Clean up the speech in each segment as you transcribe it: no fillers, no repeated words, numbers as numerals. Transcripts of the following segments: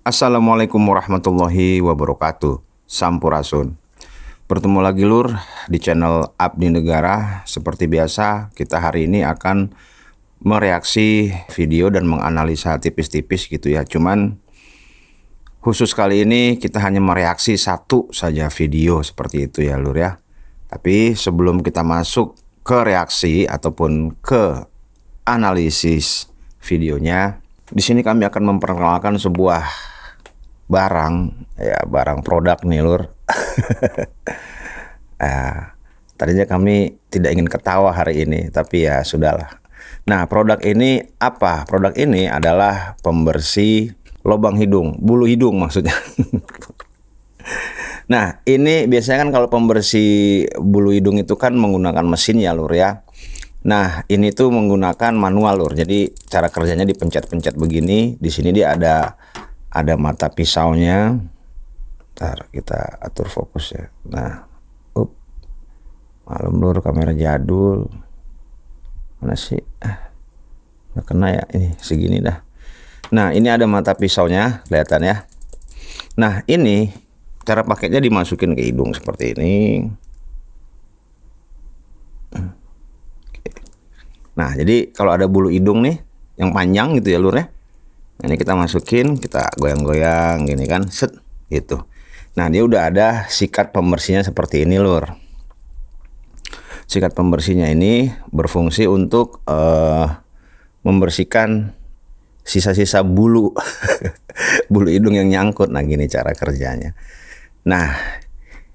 Assalamualaikum warahmatullahi wabarakatuh. Sampurasun. Bertemu lagi lur di channel Abdi Negara. Seperti biasa, kita hari ini akan mereaksi video dan menganalisa tipis-tipis gitu ya. Cuman khusus kali ini kita hanya mereaksi satu saja video seperti itu ya lur ya. Tapi sebelum kita masuk ke reaksi ataupun ke analisis videonya, di sini kami akan memperkenalkan sebuah barang ya, barang produk nih lur. Nah, tadinya kami tidak ingin ketawa hari ini, tapi ya sudahlah. Nah, produk ini apa? Produk ini adalah pembersih lubang hidung, bulu hidung maksudnya. Nah, ini biasanya kan kalau pembersih bulu hidung itu kan menggunakan mesin ya lur ya. Nah, ini tuh menggunakan manual lur. Jadi cara kerjanya dipencet-pencet begini. Di sini dia ada mata pisaunya. Ntar kita atur fokus ya. Nah, malum lur, kamera jadul. Mana sih? Nggak kena ya, ini segini dah. Nah, ini ada mata pisaunya, kelihatan ya. Nah, ini cara pakainya dimasukin ke hidung seperti ini. Nah, jadi kalau ada bulu hidung nih yang panjang gitu ya lur ya. Nah, ini kita masukin, kita goyang-goyang gini kan, set gitu. Nah, dia udah ada sikat pembersihnya seperti ini lur. Sikat pembersihnya ini berfungsi untuk membersihkan sisa-sisa bulu bulu hidung yang nyangkut. Nah, gini cara kerjanya. Nah,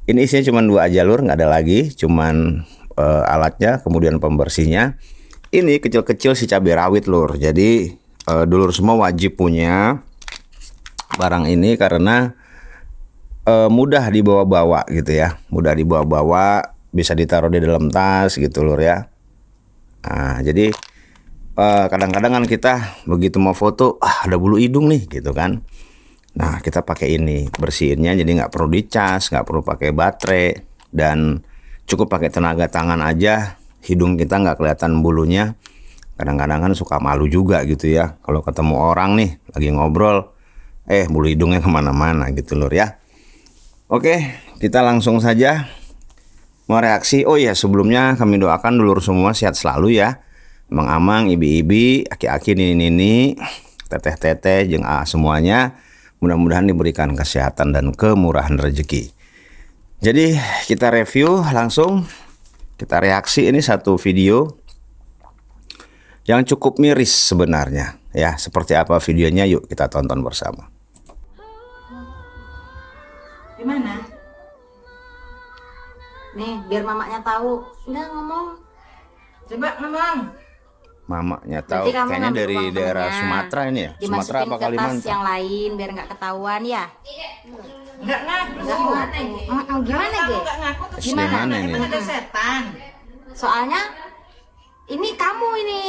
ini isinya cuma dua aja lur, nggak ada lagi, cuman alatnya kemudian pembersihnya. Ini kecil-kecil si cabai rawit lur. Jadi dulur semua wajib punya barang ini karena mudah dibawa-bawa gitu ya. Mudah dibawa-bawa, bisa ditaruh di dalam tas gitu lur ya. Nah, jadi kadang-kadang kan kita begitu mau foto, ada bulu hidung nih gitu kan. Nah, kita pakai ini bersihinnya, jadi nggak perlu dicas, nggak perlu pakai baterai, dan cukup pakai tenaga tangan aja. Hidung kita nggak kelihatan bulunya. Kadang-kadang kan suka malu juga gitu ya, kalau ketemu orang nih lagi ngobrol, bulu hidungnya kemana-mana gitu lur ya. Oke, kita langsung saja mereaksi. Oh ya, sebelumnya kami doakan dulur semua sehat selalu ya. Amang-amang, ibi-ibi, aki-aki, nini-nini, teteh-teteh, jeung semuanya mudah-mudahan diberikan kesehatan dan kemurahan rezeki. Jadi kita review langsung, kita reaksi. Ini satu video yang cukup miris sebenarnya ya. Seperti apa videonya, yuk kita tonton bersama. Gimana? Nih, biar mamanya tahu. Udah ngomong. Coba ngomong. Mamanya tahu, kayaknya dari daerah Sumatera ini ya. Sumatera apa Kalimantan? Yang lain biar nggak ketahuan ya. Enggak ngaku. Gimana, Ge? Gimana ini? Ada setan. Soalnya ini kamu ini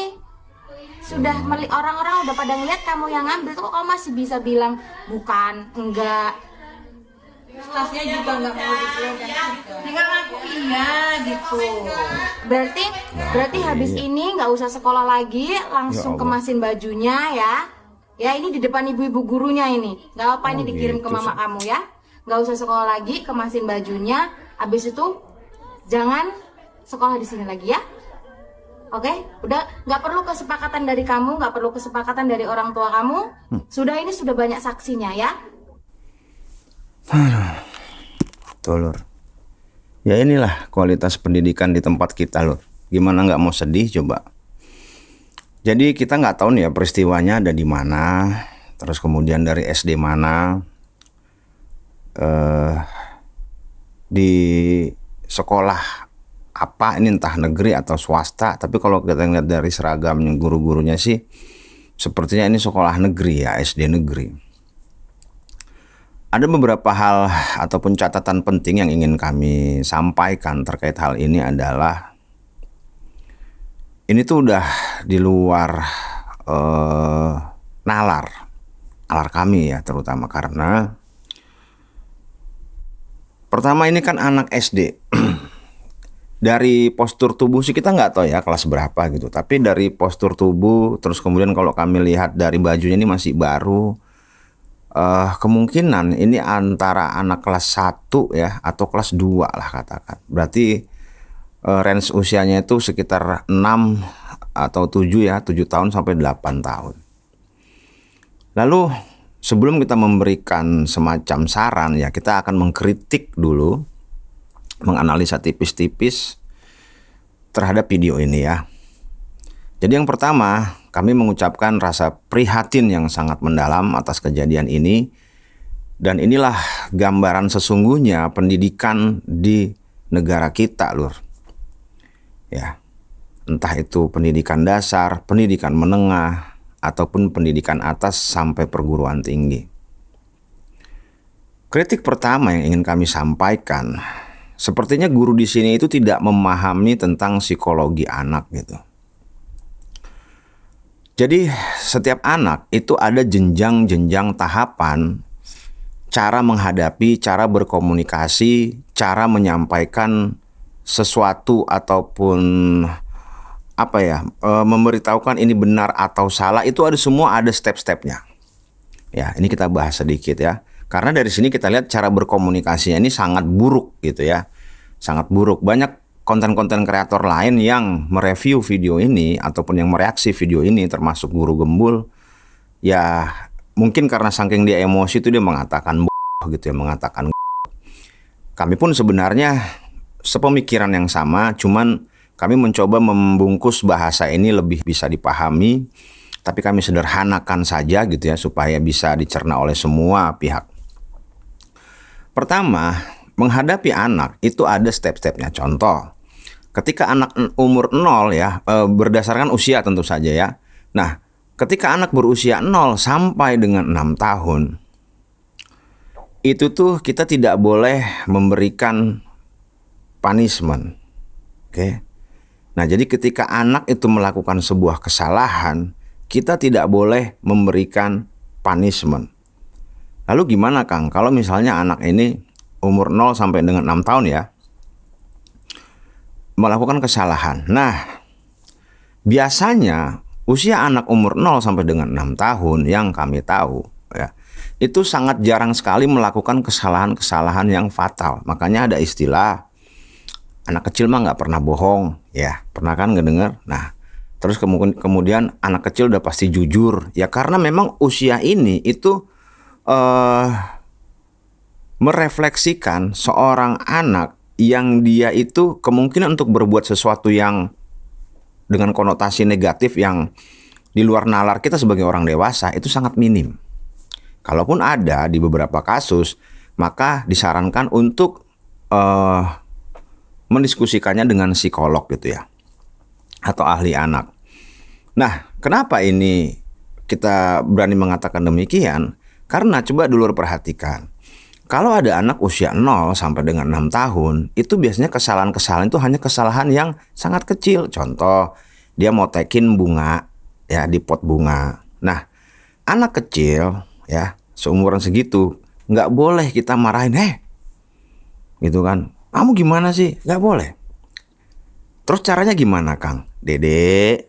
sudah orang-orang udah pada ngeliat kamu yang ngambil tuh, kok kamu masih bisa bilang bukan, enggak. Tasnya juga nggak mau dipegang, tinggal ngaku iya gitu. Berarti habis ini nggak usah sekolah lagi, langsung kemasin bajunya ya. Ya, ini di depan ibu-ibu gurunya ini. Nggak apa, ini dikirim ke mama kamu ya. Nggak usah sekolah lagi, kemasin bajunya. Habis itu jangan sekolah di sini lagi ya. Oke, udah nggak perlu kesepakatan dari kamu, nggak perlu kesepakatan dari orang tua kamu. Ini sudah banyak saksinya ya. Tuh lur. Ya inilah kualitas pendidikan di tempat kita lur. Gimana nggak mau sedih coba. Jadi kita nggak tahu nih ya peristiwanya ada di mana. Terus kemudian dari SD mana. Di sekolah apa ini, entah negeri atau swasta. Tapi kalau kita lihat dari seragamnya guru-gurunya sih sepertinya ini sekolah negeri ya, SD negeri. Ada beberapa hal ataupun catatan penting yang ingin kami sampaikan terkait hal ini adalah ini tuh udah di luar nalar kami ya, terutama karena pertama ini kan anak SD. Dari postur tubuh sih kita nggak tahu ya kelas berapa gitu. Tapi dari postur tubuh, terus kemudian kalau kami lihat dari bajunya ini masih baru, kemungkinan ini antara anak kelas 1 ya atau kelas 2 lah katakan. Berarti range usianya itu sekitar 6 atau 7 ya, 7 tahun sampai 8 tahun. Lalu sebelum kita memberikan semacam saran ya, kita akan mengkritik dulu, menganalisa tipis-tipis terhadap video ini ya. Jadi yang pertama, kami mengucapkan rasa prihatin yang sangat mendalam atas kejadian ini. Dan inilah gambaran sesungguhnya pendidikan di negara kita, Lur. Ya, entah itu pendidikan dasar, pendidikan menengah, ataupun pendidikan atas sampai perguruan tinggi. Kritik pertama yang ingin kami sampaikan, sepertinya guru di sini itu tidak memahami tentang psikologi anak gitu. Jadi setiap anak itu ada jenjang-jenjang tahapan cara menghadapi, cara berkomunikasi, cara menyampaikan sesuatu ataupun memberitahukan ini benar atau salah, itu semua ada step-stepnya. Ya, ini kita bahas sedikit ya. Karena dari sini kita lihat cara berkomunikasinya ini sangat buruk gitu ya. Sangat buruk. Banyak konten-konten kreator lain yang mereview video ini ataupun yang mereaksi video ini, termasuk Guru Gembul, ya mungkin karena saking dia emosi itu dia mengatakan gitu ya, mengatakan. Kami pun sebenarnya sepemikiran yang sama, cuman kami mencoba membungkus bahasa ini lebih bisa dipahami, tapi kami sederhanakan saja gitu ya supaya bisa dicerna oleh semua pihak. Pertama, menghadapi anak itu ada step-stepnya. Contoh, ketika anak umur 0 ya, berdasarkan usia tentu saja ya. Nah, ketika anak berusia 0 sampai dengan 6 tahun, itu tuh kita tidak boleh memberikan punishment. Oke. Nah, jadi ketika anak itu melakukan sebuah kesalahan, kita tidak boleh memberikan punishment. Lalu gimana, Kang? Kalau misalnya anak ini umur 0 sampai dengan 6 tahun ya, melakukan kesalahan. Nah, biasanya usia anak umur 0 sampai dengan 6 tahun yang kami tahu ya, itu sangat jarang sekali melakukan kesalahan-kesalahan yang fatal. Makanya ada istilah anak kecil mah nggak pernah bohong ya. Pernah kan ngedenger? Nah, terus kemudian anak kecil udah pasti jujur ya, karena memang usia ini itu merefleksikan seorang anak yang dia itu kemungkinan untuk berbuat sesuatu yang dengan konotasi negatif yang di luar nalar kita sebagai orang dewasa itu sangat minim. Kalaupun ada di beberapa kasus, maka disarankan untuk mendiskusikannya dengan psikolog gitu ya, atau ahli anak. Nah, kenapa ini kita berani mengatakan demikian? Karena coba dulu perhatikan, kalau ada anak usia 0 sampai dengan 6 tahun, itu biasanya kesalahan-kesalahan itu hanya kesalahan yang sangat kecil. Contoh, dia mau tekin bunga ya di pot bunga. Nah, anak kecil ya seumuran segitu nggak boleh kita marahin, gitu kan? Kamu gimana sih? Nggak boleh. Terus caranya gimana, Kang? Dede.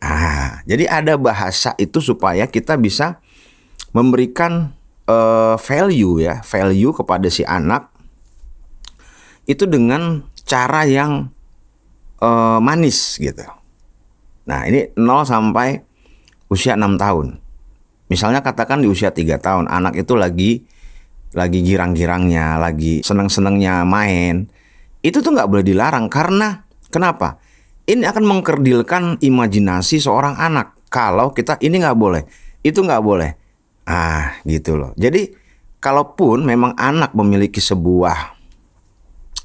Jadi ada bahasa itu supaya kita bisa memberikan value kepada si anak itu dengan cara yang manis gitu. Nah, ini 0 sampai usia 6 tahun. Misalnya katakan di usia 3 tahun, anak itu lagi girang-girangnya, lagi seneng-senengnya main. Itu tuh nggak boleh dilarang, karena kenapa? Ini akan mengkerdilkan imajinasi seorang anak. Kalau kita ini nggak boleh, itu nggak boleh. Gitu loh. Jadi kalaupun memang anak memiliki sebuah,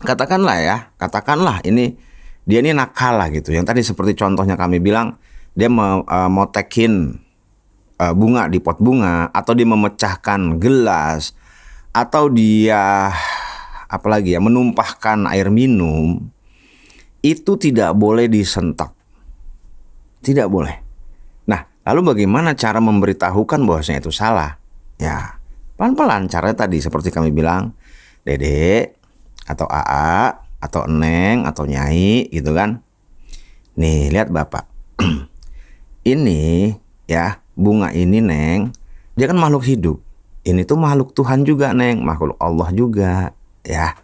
katakanlah ini dia ini nakal lah gitu. Yang tadi seperti contohnya kami bilang, dia mau tekin bunga di pot bunga, atau dia memecahkan gelas, atau dia menumpahkan air minum, itu tidak boleh disentak. Tidak boleh. Nah, lalu bagaimana cara memberitahukan bahwasanya itu salah? Ya, pelan-pelan caranya tadi seperti kami bilang, Dede atau Aa atau Neng atau Nyai gitu kan. Nih, lihat Bapak. Ini ya, bunga ini Neng, dia kan makhluk hidup. Ini tuh makhluk Tuhan juga, Neng, makhluk Allah juga, ya.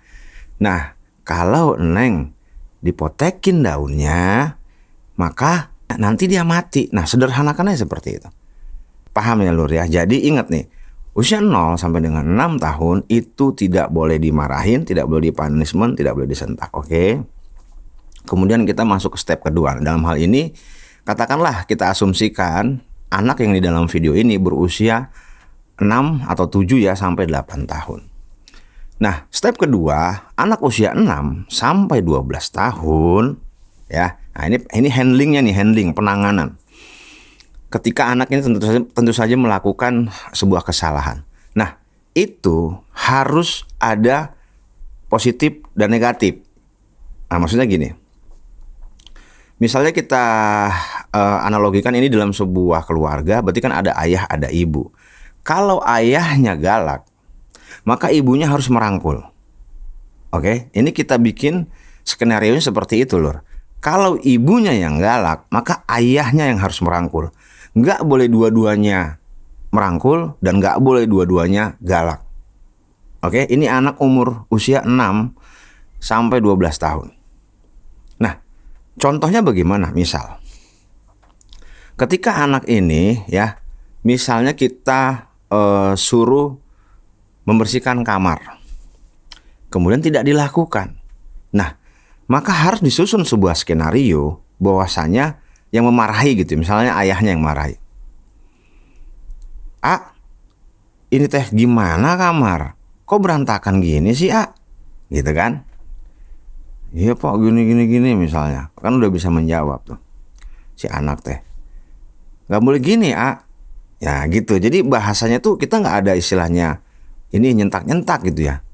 Nah, kalau Neng dipotekin daunnya, maka nanti dia mati. Nah, sederhanakannya seperti itu. Paham ya, Lur ya? Jadi ingat nih, usia 0 sampai dengan 6 tahun itu tidak boleh dimarahin, tidak boleh dipunishment, tidak boleh disentak, oke? Kemudian kita masuk ke step kedua. Dalam hal ini, katakanlah kita asumsikan anak yang di dalam video ini berusia 6 atau 7 ya sampai 8 tahun. Nah, step kedua, anak usia 6 sampai 12 tahun ya. Nah, ini handlingnya nih, handling penanganan. Ketika anak ini tentu saja melakukan sebuah kesalahan. Nah, itu harus ada positif dan negatif. Nah, maksudnya gini. Misalnya kita analogikan ini dalam sebuah keluarga, berarti kan ada ayah, ada ibu. Kalau ayahnya galak, maka ibunya harus merangkul. Oke, ini kita bikin skenario seperti itu, Lur. Kalau ibunya yang galak, maka ayahnya yang harus merangkul. Nggak boleh dua-duanya merangkul dan nggak boleh dua-duanya galak. Oke, ini anak umur usia 6 sampai 12 tahun. Nah, contohnya bagaimana? Misal, ketika anak ini ya, misalnya kita suruh membersihkan kamar, kemudian tidak dilakukan. Nah, maka harus disusun sebuah skenario bahwasanya yang memarahi gitu, misalnya ayahnya yang marahi. Ini teh gimana kamar? Kok berantakan gini sih, Gitu kan? Iya Pak, gini misalnya. Kan udah bisa menjawab tuh si anak teh. Gak boleh gini, Ya gitu. Jadi bahasanya tuh kita gak ada istilahnya ini nyentak-nyentak gitu ya.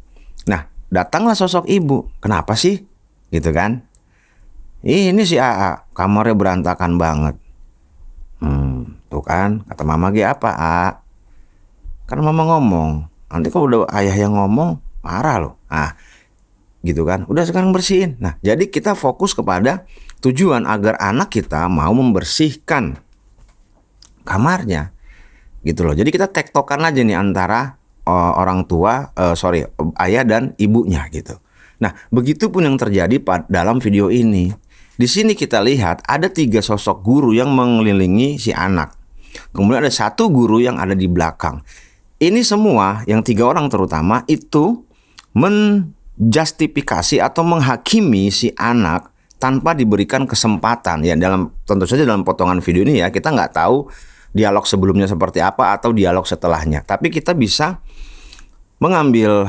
Nah, datanglah sosok ibu. Kenapa sih? Gitu kan. Ini si AA, kamarnya berantakan banget. Tuh kan, kata mama apa, Kan mama ngomong. Nanti kalau udah ayah yang ngomong, marah loh. Gitu kan. Udah sekarang bersihin. Nah, jadi kita fokus kepada tujuan agar anak kita mau membersihkan kamarnya. Gitu loh. Jadi kita tektokan aja nih antara orang tua, ayah dan ibunya gitu. Nah, begitupun yang terjadi dalam video ini. Di sini kita lihat ada 3 sosok guru yang mengelilingi si anak. Kemudian ada 1 guru yang ada di belakang. Ini semua, yang 3 orang terutama, itu menjustifikasi atau menghakimi si anak tanpa diberikan kesempatan. Ya, tentu saja dalam potongan video ini ya, kita nggak tahu dialog sebelumnya seperti apa atau dialog setelahnya. Tapi kita bisa mengambil,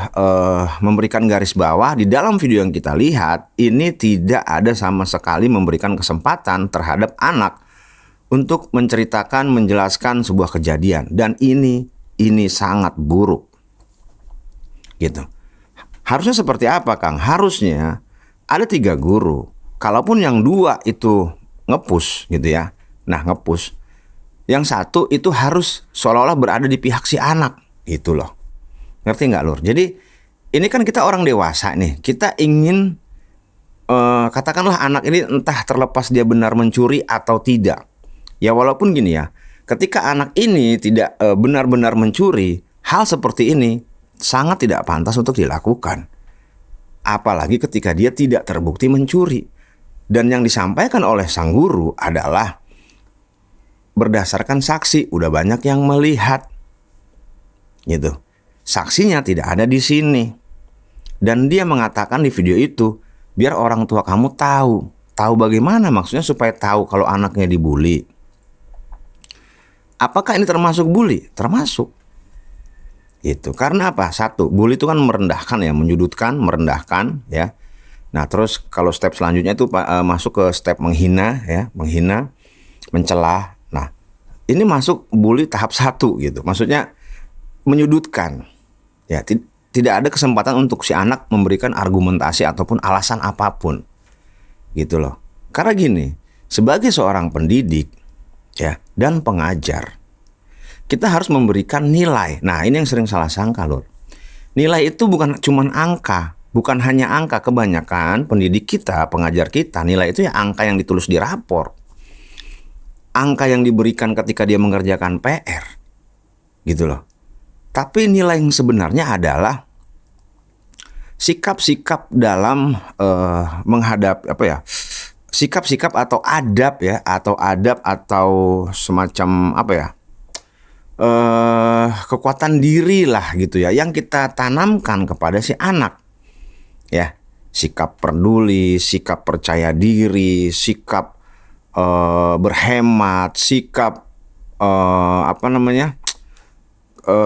memberikan garis bawah di dalam video yang kita lihat, ini tidak ada sama sekali memberikan kesempatan terhadap anak untuk menceritakan, menjelaskan sebuah kejadian. Dan ini sangat buruk. Gitu. Harusnya seperti apa, Kang? Harusnya ada 3 guru. Kalaupun yang 2 itu nge-push gitu ya. Nah, nge-push. Yang 1 itu harus seolah-olah berada di pihak si anak. Gitu loh. Ngerti nggak, Lur? Jadi ini kan kita orang dewasa nih. Kita ingin katakanlah anak ini entah terlepas dia benar mencuri atau tidak. Ya walaupun gini ya. Ketika anak ini tidak benar-benar mencuri, hal seperti ini sangat tidak pantas untuk dilakukan. Apalagi ketika dia tidak terbukti mencuri. Dan yang disampaikan oleh sang guru adalah berdasarkan saksi, udah banyak yang melihat. Gitu. Saksinya tidak ada di sini. Dan dia mengatakan di video itu, biar orang tua kamu tahu. Tahu bagaimana? Maksudnya supaya tahu kalau anaknya dibully. Apakah ini termasuk bully? Termasuk. Itu karena apa? 1, bully itu kan merendahkan ya, menyudutkan, merendahkan ya. Nah, terus kalau step selanjutnya itu masuk ke step menghina ya, menghina, mencela. Nah, ini masuk bully tahap 1 gitu. Maksudnya menyudutkan. Ya, tidak ada kesempatan untuk si anak memberikan argumentasi ataupun alasan apapun. Gitu loh. Karena gini, sebagai seorang pendidik ya dan pengajar, kita harus memberikan nilai. Nah, ini yang sering salah sangka, Lur. Nilai itu bukan cuma angka, bukan hanya angka. Kebanyakan pendidik kita, pengajar kita, nilai itu ya angka yang ditulis di rapor. Angka yang diberikan ketika dia mengerjakan PR. Gitu loh. Tapi nilai yang sebenarnya adalah sikap-sikap dalam menghadap apa ya? Sikap-sikap atau adab ya, atau semacam apa ya? Kekuatan diri lah gitu ya, yang kita tanamkan kepada si anak. Ya, sikap peduli, sikap percaya diri, sikap berhemat, sikap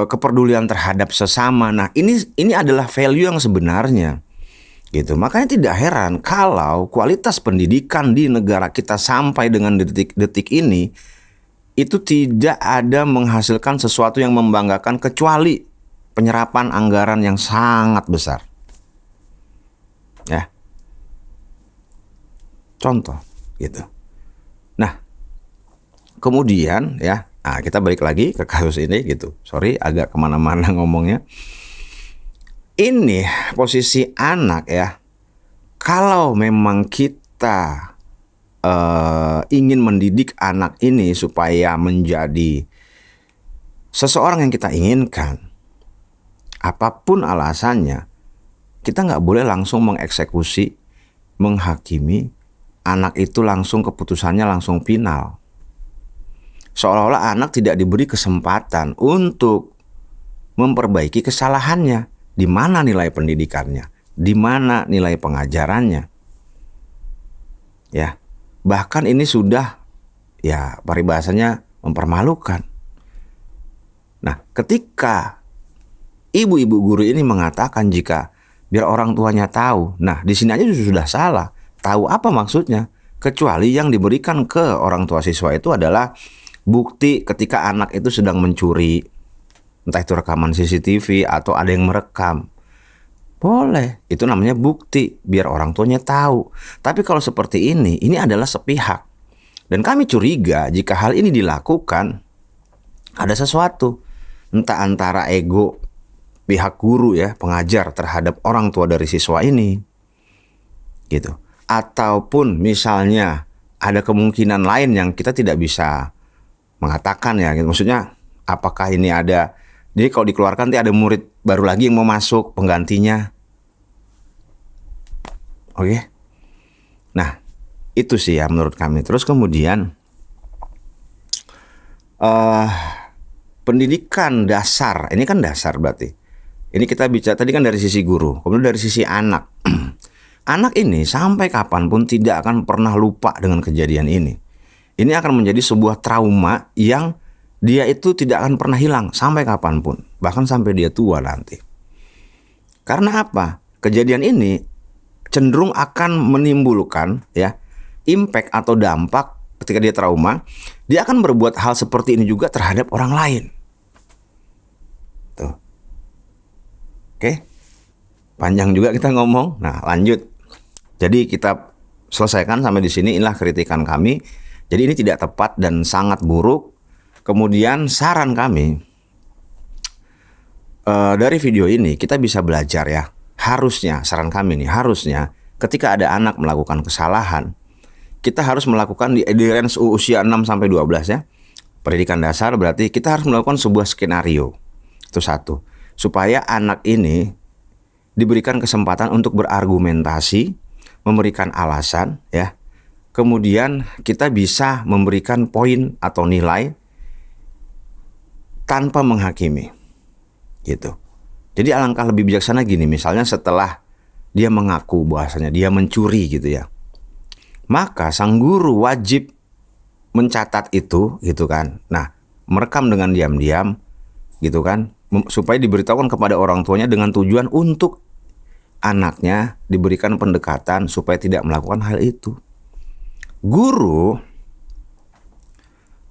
kepedulian terhadap sesama. Nah, ini adalah value yang sebenarnya gitu. Makanya tidak heran kalau kualitas pendidikan di negara kita sampai dengan detik-detik ini itu tidak ada menghasilkan sesuatu yang membanggakan kecuali penyerapan anggaran yang sangat besar. Ya. Contoh gitu. Nah, kemudian ya, kita balik lagi ke kasus ini gitu. Sorry agak kemana-mana ngomongnya. Ini posisi anak ya. Kalau memang kita ingin mendidik anak ini supaya menjadi seseorang yang kita inginkan, apapun alasannya, kita nggak boleh langsung mengeksekusi, menghakimi anak itu langsung keputusannya langsung final. Seolah-olah anak tidak diberi kesempatan untuk memperbaiki kesalahannya. Di mana nilai pendidikannya? Di mana nilai pengajarannya? Ya, bahkan ini sudah ya paribasanya mempermalukan. Nah, ketika ibu-ibu guru ini mengatakan jika biar orang tuanya tahu, nah di sini aja sudah salah. Tahu apa maksudnya? Kecuali yang diberikan ke orang tua siswa itu adalah bukti ketika anak itu sedang mencuri, entah itu rekaman CCTV atau ada yang merekam. Boleh, itu namanya bukti, biar orang tuanya tahu. Tapi kalau seperti ini adalah sepihak. Dan kami curiga jika hal ini dilakukan, ada sesuatu. Entah antara ego pihak guru ya, pengajar terhadap orang tua dari siswa ini. Gitu. Ataupun misalnya ada kemungkinan lain yang kita tidak bisa mengatakan ya. Gitu. Maksudnya apakah ini ada, jadi kalau dikeluarkan nanti ada murid baru lagi yang mau masuk penggantinya. Oke. Nah, itu sih ya menurut kami. Terus kemudian pendidikan dasar, ini kan dasar berarti. Ini kita bicara tadi kan dari sisi guru, kemudian dari sisi anak. Anak ini sampai kapanpun tidak akan pernah lupa dengan kejadian ini. Ini akan menjadi sebuah trauma yang dia itu tidak akan pernah hilang sampai kapanpun, bahkan sampai dia tua nanti. Karena apa? Kejadian ini cenderung akan menimbulkan ya impact atau dampak ketika dia trauma. Dia akan berbuat hal seperti ini juga terhadap orang lain. Tuh. Oke. Panjang juga kita ngomong. Nah, lanjut. Jadi kita selesaikan sampai di sini. Inilah kritikan kami. Jadi ini tidak tepat dan sangat buruk. Kemudian saran kami, dari video ini kita bisa belajar ya. Harusnya, saran kami nih, harusnya ketika ada anak melakukan kesalahan, kita harus melakukan di range usia 6-12 ya. Pendidikan dasar berarti kita harus melakukan sebuah skenario. Itu satu. Supaya anak ini diberikan kesempatan untuk berargumentasi, memberikan alasan ya. Kemudian kita bisa memberikan poin atau nilai tanpa menghakimi, gitu. Jadi alangkah lebih bijaksana gini, misalnya setelah dia mengaku bahwasanya dia mencuri gitu ya, maka sang guru wajib mencatat itu, gitu kan. Nah, merekam dengan diam-diam, gitu kan, supaya diberitahukan kepada orang tuanya dengan tujuan untuk anaknya diberikan pendekatan supaya tidak melakukan hal itu. Guru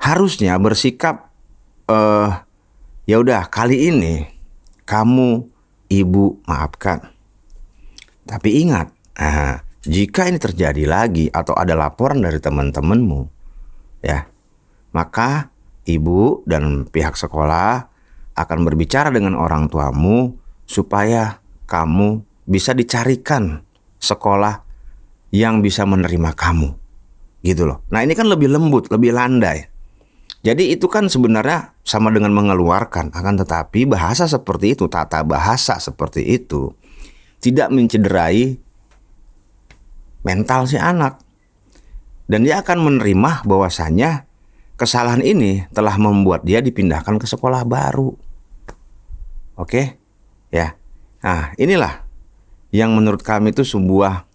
harusnya bersikap ya udah kali ini kamu ibu maafkan. Tapi ingat, jika ini terjadi lagi atau ada laporan dari teman-temanmu, ya, maka ibu dan pihak sekolah akan berbicara dengan orang tuamu supaya kamu bisa dicarikan sekolah yang bisa menerima kamu, gitu loh. Nah, ini kan lebih lembut, lebih landai. Jadi itu kan sebenarnya sama dengan mengeluarkan. Akan tetapi bahasa seperti itu, tata bahasa seperti itu tidak mencederai mental si anak. Dan dia akan menerima bahwasanya kesalahan ini telah membuat dia dipindahkan ke sekolah baru. Oke? Ya. Nah, inilah yang menurut kami itu sebuah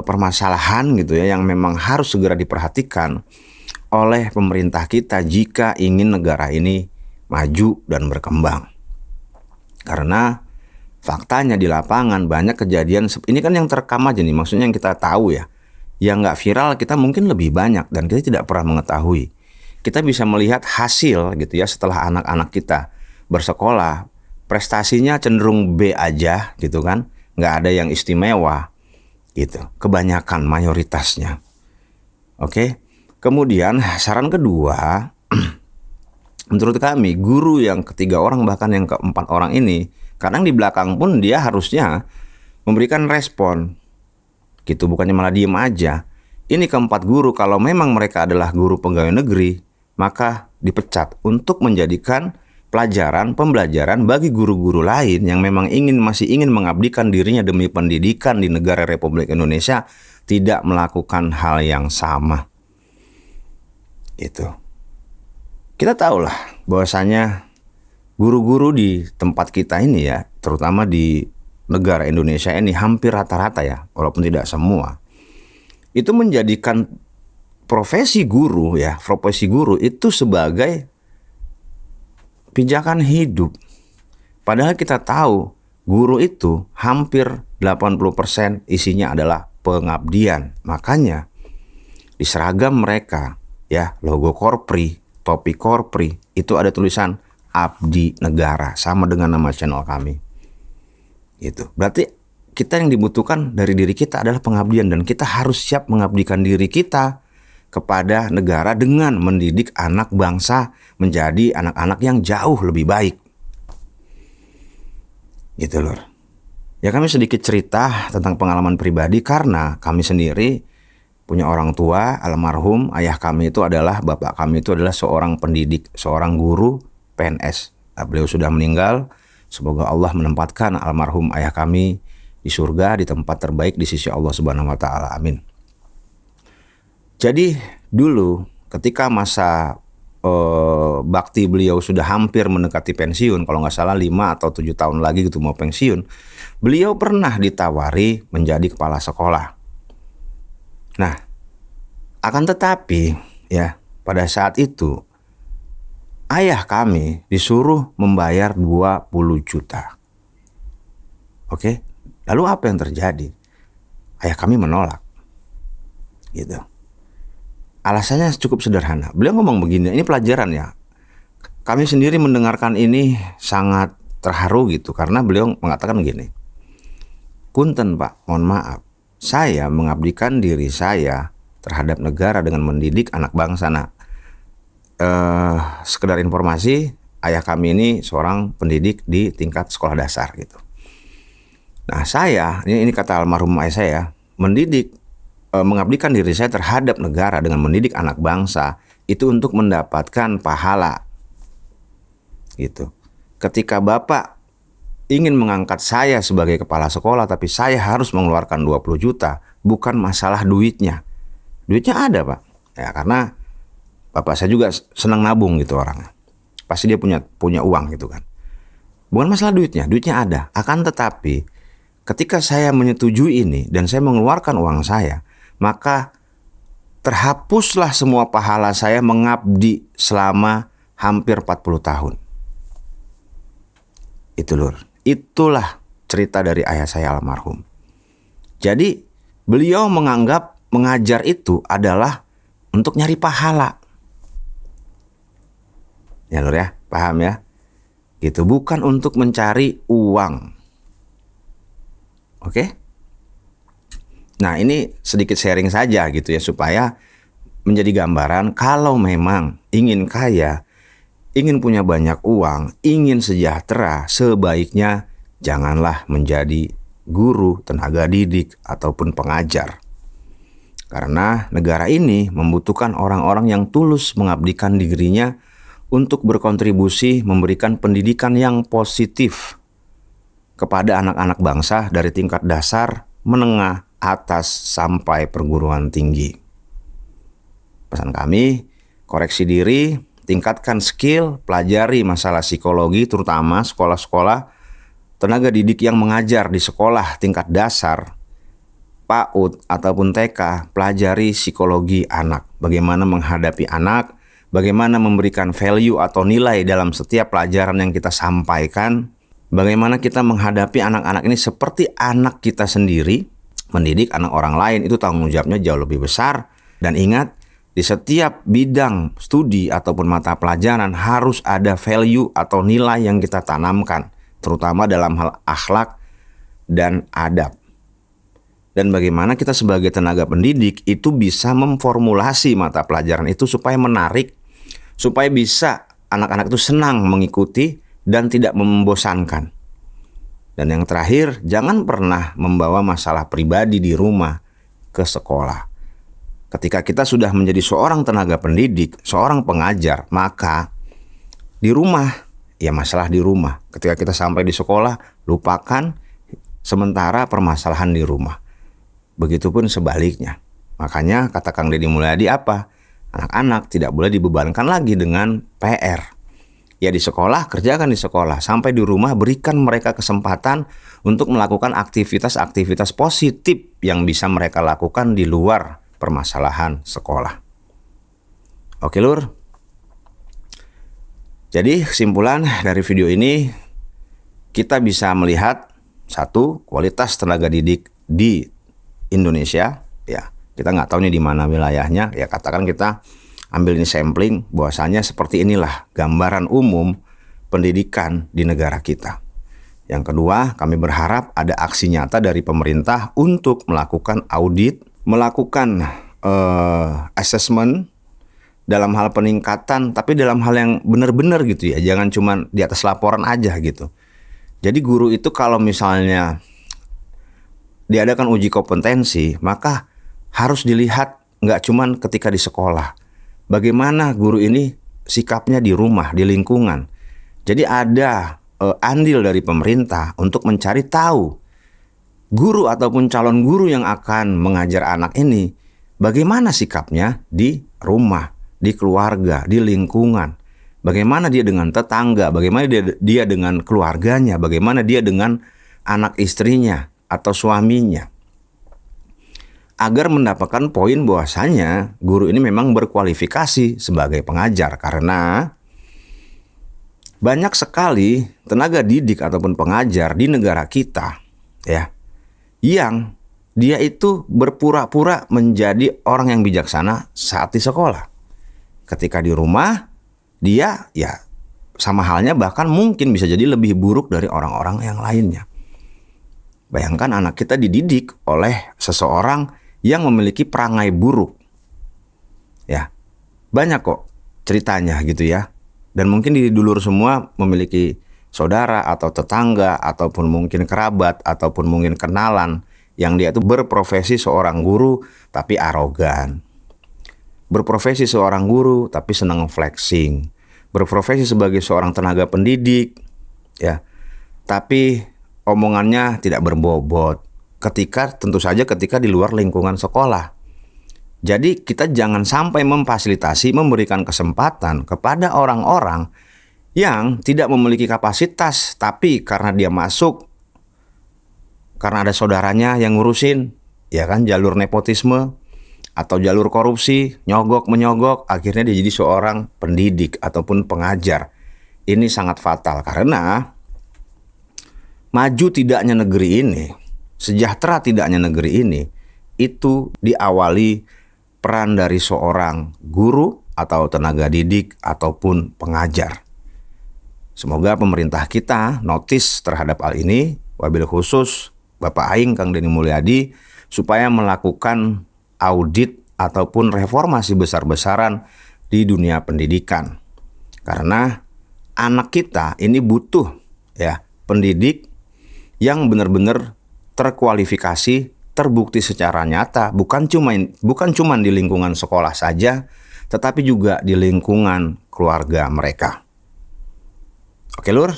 permasalahan gitu ya, yang memang harus segera diperhatikan oleh pemerintah kita jika ingin negara ini maju dan berkembang. Karena faktanya di lapangan banyak kejadian, ini kan yang terekam aja nih, maksudnya yang kita tahu ya. Yang nggak viral kita mungkin lebih banyak dan kita tidak pernah mengetahui. Kita bisa melihat hasil gitu ya setelah anak-anak kita bersekolah, prestasinya cenderung B aja gitu kan, nggak ada yang istimewa gitu, kebanyakan mayoritasnya. Oke. Kemudian saran kedua, menurut kami guru yang ketiga orang bahkan yang keempat orang ini, kadang di belakang pun dia harusnya memberikan respon gitu, bukannya malah diem aja. Ini keempat guru kalau memang mereka adalah guru pegawai negeri, maka dipecat untuk menjadikan pembelajaran bagi guru-guru lain yang memang masih ingin mengabdikan dirinya demi pendidikan di negara Republik Indonesia, tidak melakukan hal yang sama. Itu. Kita tahulah bahwasanya guru-guru di tempat kita ini ya, terutama di negara Indonesia ini hampir rata-rata ya, walaupun tidak semua, itu menjadikan profesi guru itu sebagai pijakan hidup. Padahal kita tahu guru itu hampir 80% isinya adalah pengabdian. Makanya di seragam mereka ya, logo Korpri, topi Korpri, itu ada tulisan Abdi Negara, sama dengan nama channel kami. Itu berarti kita yang dibutuhkan dari diri kita adalah pengabdian, dan kita harus siap mengabdikan diri kita kepada negara dengan mendidik anak bangsa menjadi anak-anak yang jauh lebih baik. Gitu lur. Ya, kami sedikit cerita tentang pengalaman pribadi karena kami sendiri punya orang tua, almarhum ayah kami itu adalah, bapak kami itu adalah seorang pendidik, seorang guru PNS. Nah, beliau sudah meninggal. Semoga Allah menempatkan almarhum ayah kami di surga, di tempat terbaik di sisi Allah Subhanahu wa taala. Amin. Jadi dulu ketika masa bakti beliau sudah hampir mendekati pensiun, kalau nggak salah 5 atau 7 tahun lagi gitu mau pensiun, beliau pernah ditawari menjadi kepala sekolah. Nah, akan tetapi ya pada saat itu ayah kami disuruh membayar 20 juta. Oke, lalu apa yang terjadi? Ayah kami menolak. Gitu. Alasannya cukup sederhana. Beliau ngomong begini, ini pelajaran ya. Kami sendiri mendengarkan ini sangat terharu gitu, karena beliau mengatakan begini. Punten Pak, mohon maaf. Saya mengabdikan diri saya terhadap negara dengan mendidik anak bangsa. Nah, sekedar informasi, ayah kami ini seorang pendidik di tingkat sekolah dasar gitu. Nah, saya, ini kata almarhum ayah saya, mengabdikan diri saya terhadap negara dengan mendidik anak bangsa itu untuk mendapatkan pahala. Gitu. Ketika Bapak ingin mengangkat saya sebagai kepala sekolah, tapi saya harus mengeluarkan 20 juta, bukan masalah duitnya. Duitnya ada, Pak. Ya, karena Bapak saya juga senang nabung gitu orangnya. Pasti dia punya uang gitu kan. Bukan masalah duitnya ada. Akan tetapi ketika saya menyetujui ini dan saya mengeluarkan uang saya, maka terhapuslah semua pahala saya mengabdi selama hampir 40 tahun. Itu lur. Itulah cerita dari ayah saya almarhum. Jadi beliau menganggap mengajar itu adalah untuk nyari pahala. Ya lur ya, paham ya? Gitu, bukan untuk mencari uang. Oke? Nah, ini sedikit sharing saja gitu ya, supaya menjadi gambaran kalau memang ingin kaya, ingin punya banyak uang, ingin sejahtera, sebaiknya janganlah menjadi guru, tenaga didik, ataupun pengajar. Karena negara ini membutuhkan orang-orang yang tulus mengabdikan dirinya untuk berkontribusi memberikan pendidikan yang positif kepada anak-anak bangsa dari tingkat dasar, menengah, atas, sampai perguruan tinggi. Pesan kami, koreksi diri, tingkatkan skill, pelajari masalah psikologi, terutama sekolah-sekolah tenaga didik yang mengajar di sekolah tingkat dasar, PAUD ataupun TK, pelajari psikologi anak. Bagaimana menghadapi anak, bagaimana memberikan value atau nilai dalam setiap pelajaran yang kita sampaikan, bagaimana kita menghadapi anak-anak ini seperti anak kita sendiri. Mendidik anak orang lain itu tanggung jawabnya jauh lebih besar. Dan ingat, di setiap bidang studi ataupun mata pelajaran harus ada value atau nilai yang kita tanamkan, terutama dalam hal akhlak dan adab. Dan bagaimana kita sebagai tenaga pendidik itu bisa memformulasi mata pelajaran itu supaya menarik, supaya bisa anak-anak itu senang mengikuti dan tidak membosankan. Dan yang terakhir, jangan pernah membawa masalah pribadi di rumah ke sekolah. Ketika kita sudah menjadi seorang tenaga pendidik, seorang pengajar, maka di rumah, ya masalah di rumah. Ketika kita sampai di sekolah, lupakan sementara permasalahan di rumah. Begitupun sebaliknya. Makanya kata Kang Deddy Mulyadi apa? Anak-anak tidak boleh dibebankan lagi dengan PR. Ya di sekolah, kerjakan di sekolah. Sampai di rumah, berikan mereka kesempatan untuk melakukan aktivitas-aktivitas positif yang bisa mereka lakukan di luar permasalahan sekolah. Oke Lur. Jadi kesimpulan dari video ini, kita bisa melihat satu, kualitas tenaga didik di Indonesia. Ya, kita nggak tahu nih di mana wilayahnya. Ya katakan kita ambil ini sampling, bahwasanya seperti inilah gambaran umum pendidikan di negara kita. Yang kedua, kami berharap ada aksi nyata dari pemerintah untuk melakukan audit, melakukan assessment dalam hal peningkatan, tapi dalam hal yang benar-benar gitu ya, jangan cuma di atas laporan aja gitu. Jadi guru itu kalau misalnya diadakan uji kompetensi, maka harus dilihat nggak cuma ketika di sekolah. Bagaimana guru ini sikapnya di rumah, di lingkungan. Jadi ada andil dari pemerintah untuk mencari tahu guru ataupun calon guru yang akan mengajar anak ini bagaimana sikapnya di rumah, di keluarga, di lingkungan. Bagaimana dia dengan tetangga, bagaimana dia dengan keluarganya, bagaimana dia dengan anak istrinya atau suaminya. Agar mendapatkan poin bahwasanya guru ini memang berkualifikasi sebagai pengajar. Karena banyak sekali tenaga didik ataupun pengajar di negara kita ya, yang dia itu berpura-pura menjadi orang yang bijaksana saat di sekolah. Ketika di rumah, dia ya sama halnya bahkan mungkin bisa jadi lebih buruk dari orang-orang yang lainnya. Bayangkan anak kita dididik oleh seseorang yang memiliki perangai buruk. Ya, banyak kok ceritanya gitu ya. Dan mungkin di dulur semua memiliki saudara atau tetangga ataupun mungkin kerabat ataupun mungkin kenalan yang dia itu berprofesi seorang guru tapi arogan. Berprofesi seorang guru tapi senang flexing. Berprofesi sebagai seorang tenaga pendidik ya. Tapi omongannya tidak berbobot. Tentu saja ketika di luar lingkungan sekolah. Jadi kita jangan sampai memfasilitasi, memberikan kesempatan kepada orang-orang yang tidak memiliki kapasitas, tapi karena dia masuk, karena ada saudaranya yang ngurusin, ya kan, jalur nepotisme atau jalur korupsi, nyogok-menyogok, akhirnya dia jadi seorang pendidik ataupun pengajar. Ini sangat fatal karena maju tidaknya negeri ini, sejahtera tidaknya negeri ini, itu diawali peran dari seorang guru atau tenaga didik ataupun pengajar. Semoga pemerintah kita notice terhadap hal ini, wabil khusus Bapak Aing Kang Deddy Mulyadi, supaya melakukan audit ataupun reformasi besar-besaran di dunia pendidikan. Karena anak kita ini butuh ya pendidik yang benar-benar terkualifikasi, terbukti secara nyata, bukan cuma di lingkungan sekolah saja, tetapi juga di lingkungan keluarga mereka. Oke Lur,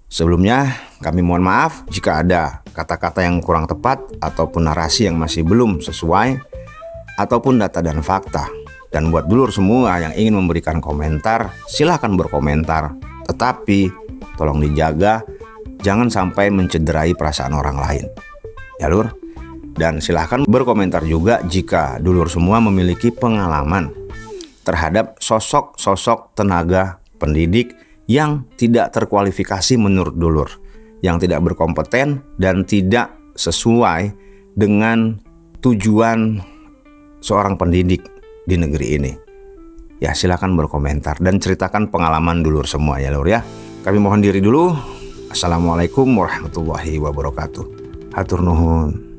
sebelumnya kami mohon maaf jika ada kata-kata yang kurang tepat ataupun narasi yang masih belum sesuai ataupun data dan fakta. Dan buat dulur semua yang ingin memberikan komentar, silahkan berkomentar. Tetapi tolong dijaga, jangan sampai mencederai perasaan orang lain. Ya Lur, dan silahkan berkomentar juga jika dulur semua memiliki pengalaman terhadap sosok-sosok tenaga pendidik yang tidak terkualifikasi menurut dulur, yang tidak berkompeten dan tidak sesuai dengan tujuan seorang pendidik di negeri ini. Ya silakan berkomentar dan ceritakan pengalaman dulur semua ya Lur ya. Kami mohon diri dulu. Assalamualaikum warahmatullahi wabarakatuh. Hatur nuhun.